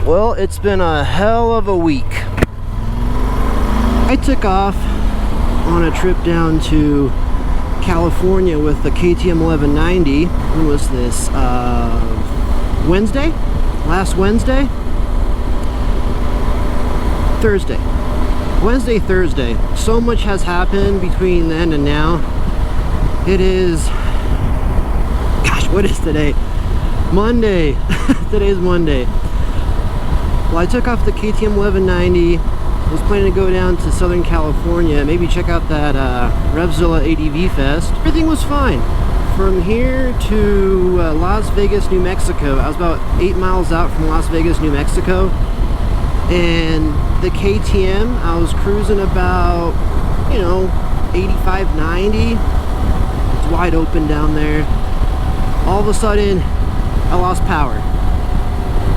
Well, it's been a hell of a week. I took off on a trip down to California with the KTM 1190. When was this? Wednesday? Last Wednesday? Thursday. Wednesday, Thursday. So much has happened between then and now. It is... Gosh, what is today? Monday. Today's Monday. Well, I took off the KTM 1190. I was planning to go down to Southern California, maybe check out that RevZilla ADV Fest. Everything was fine. From here to Las Vegas, New Mexico, I was about 8 miles out from Las Vegas, New Mexico. And the KTM, I was cruising about, 85, 90. It's wide open down there. All of a sudden, I lost power.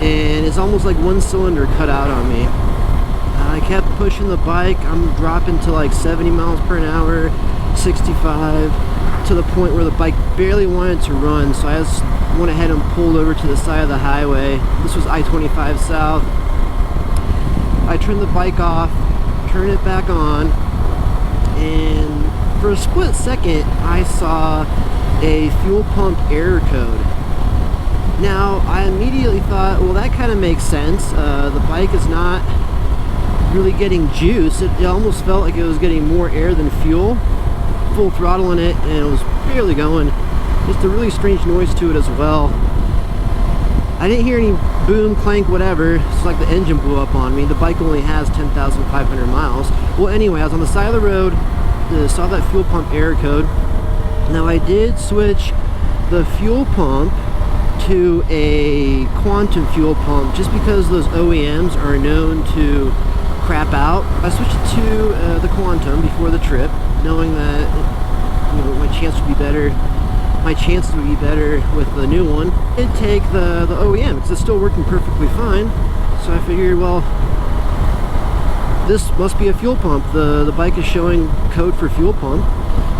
And it's almost like one cylinder cut out on me. I kept pushing the bike. I'm dropping to like 70 miles per hour, 65, to the point where the bike barely wanted to run. So I just went ahead and pulled over to the side of the highway. This was I-25 South. I turned the bike off, turned it back on, and for a split second, I saw a fuel pump error code. Now, I immediately thought, well, that kind of makes sense. The bike is not really getting juice. It almost felt like it was getting more air than fuel. Full throttle in it, and it was barely going. Just a really strange noise to it as well. I didn't hear any boom, clank, whatever. It's like the engine blew up on me. The bike only has 10,500 miles. Well, anyway, I was on the side of the road, saw that fuel pump error code. Now, I did switch the fuel pump to a quantum fuel pump just because those OEMs are known to crap out. I switched it to the quantum before the trip, knowing that my chances would be better with the new one. I did take the OEM because it's still working perfectly fine. So I figured, well, this must be a fuel pump. The bike is showing code for fuel pump.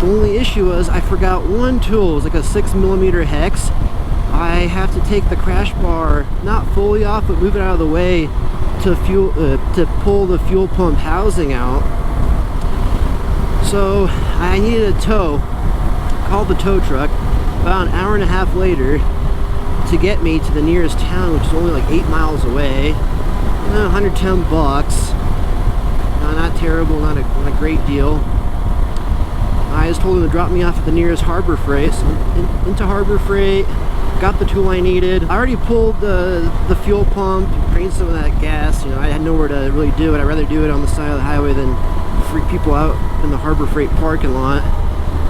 The only issue was I forgot one tool. It was like a 6mm hex. I have to take the crash bar not fully off, but move it out of the way to pull the fuel pump housing out. So I needed a tow. Called the tow truck about an hour and a half later to get me to the nearest town, which is only like 8 miles away. $110 bucks. Not terrible, not a great deal. I just told him to drop me off at the nearest Harbor Freight. So into Harbor Freight, got the tool I needed. I already pulled the fuel pump, drained some of that gas. I had nowhere to really do it. I'd rather do it on the side of the highway than freak people out in the Harbor Freight parking lot.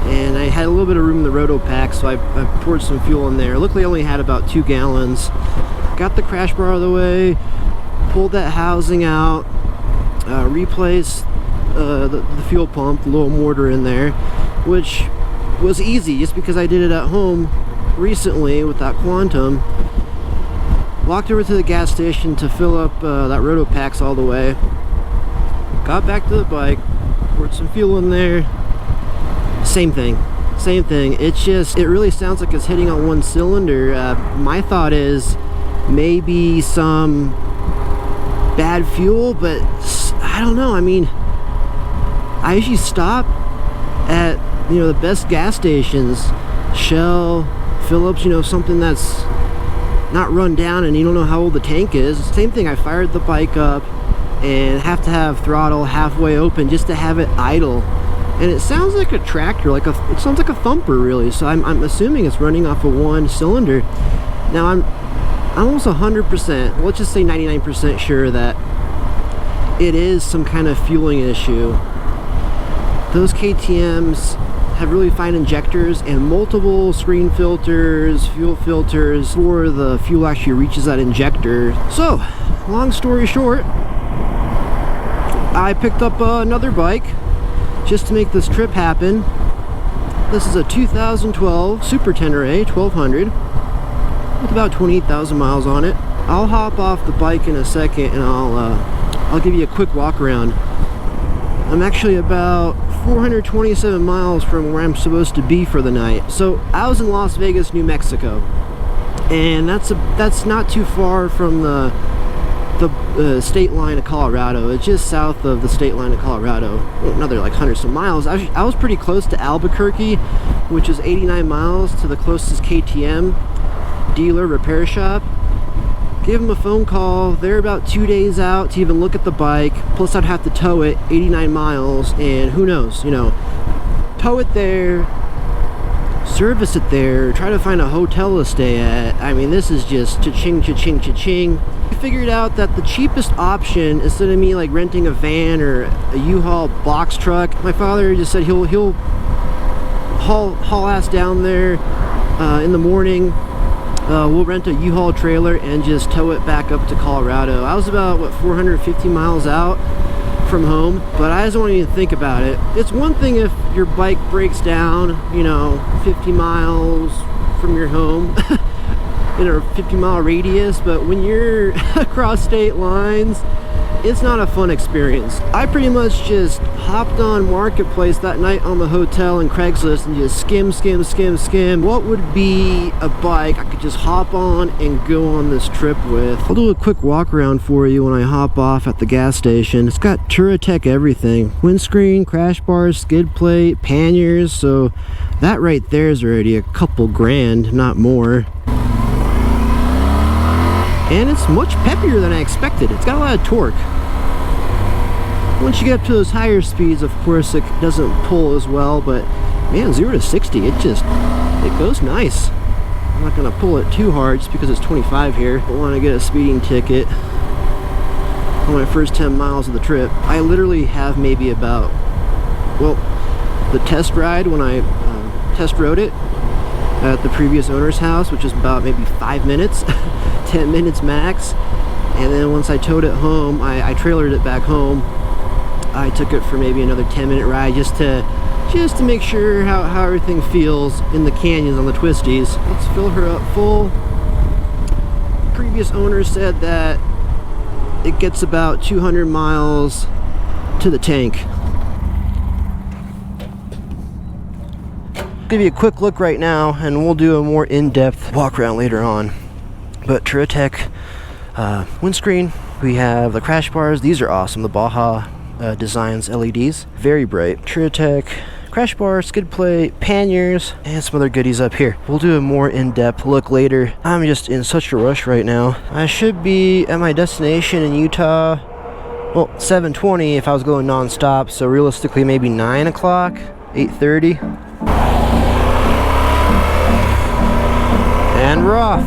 And I had a little bit of room in the roto pack, so I poured some fuel in there. Luckily I only had about 2 gallons. Got the crash bar out of the way, pulled that housing out, replaced the fuel pump, the little mortar in there, which was easy just because I did it at home recently with that quantum. Walked over to the gas station to fill up that roto packs all the way. Got back to the bike, poured some fuel in there. Same thing. It really sounds like it's hitting on one cylinder. My thought is maybe some bad fuel, but I don't know. I mean, I usually stop at the best gas stations, Shell, Phillips, something that's not run down and you don't know how old the tank is. Same thing, I fired the bike up and have to have throttle halfway open just to have it idle. And it sounds like a tractor, it sounds like a thumper really. So I'm assuming it's running off of one cylinder. Now I'm almost 100%, let's just say 99% sure that it is some kind of fueling issue. Those KTMs have really fine injectors and multiple screen filters, fuel filters, before the fuel actually reaches that injector. So, long story short, I picked up another bike just to make this trip happen. This is a 2012 Super Tenere 1200 with about 28,000 miles on it. I'll hop off the bike in a second and I'll give you a quick walk around. I'm actually about 427 miles from where I'm supposed to be for the night. So I was in Las Vegas, New Mexico, and that's not too far from the the state line of Colorado. It's just south of the state line of Colorado. Another like 100-some miles. I was pretty close to Albuquerque, which is 89 miles to the closest KTM dealer repair shop. Gave them a phone call. They're about 2 days out to even look at the bike. Plus I'd have to tow it 89 miles, and who knows, you know, tow it there, service it there, try to find a hotel to stay at. I mean, this is just cha-ching, cha-ching, cha-ching. I figured out that the cheapest option, instead of me like renting a van or a U-Haul box truck, my father just said he'll haul ass down there in the morning. We'll rent a U-Haul trailer and just tow it back up to Colorado. I was about, what, 450 miles out from home, but I just don't even think about it. It's one thing if your bike breaks down, you know, 50 miles from your home in a 50-mile radius, but when you're across state lines, it's not a fun experience. I pretty much just hopped on Marketplace that night on the hotel and Craigslist and just skim. What would be a bike I could just hop on and go on this trip with? I'll do a quick walk around for you when I hop off at the gas station. It's got Touratech everything. Windscreen, crash bars, skid plate, panniers, so that right there is already a couple grand, not more. And it's much peppier than I expected. It's got a lot of torque. Once you get up to those higher speeds, of course, it doesn't pull as well, but man, 0 to 60, it goes nice. I'm not gonna pull it too hard just because it's 25 here. I don't want to get a speeding ticket on my first 10 miles of the trip. I literally have maybe about, well, the test ride when I test rode it at the previous owner's house, which is about maybe 5 minutes, 10 minutes max. And then once I towed it home, I trailered it back home. I took it for maybe another 10-minute ride just to make sure how everything feels in the canyons on the twisties. Let's fill her up full. The previous owner said that it gets about 200 miles to the tank. Give you a quick look right now, and we'll do a more in-depth walk around later on. But Touratech windscreen, we have the crash bars. These are awesome, the Baja Designs LEDs, very bright. Touratech crash bar, skid plate, panniers, and some other goodies up here. We'll do a more in-depth look later. I'm just in such a rush right now. I should be at my destination in Utah, well, 7:20 if I was going non-stop, so realistically maybe 9 o'clock, 8:30. And we're off.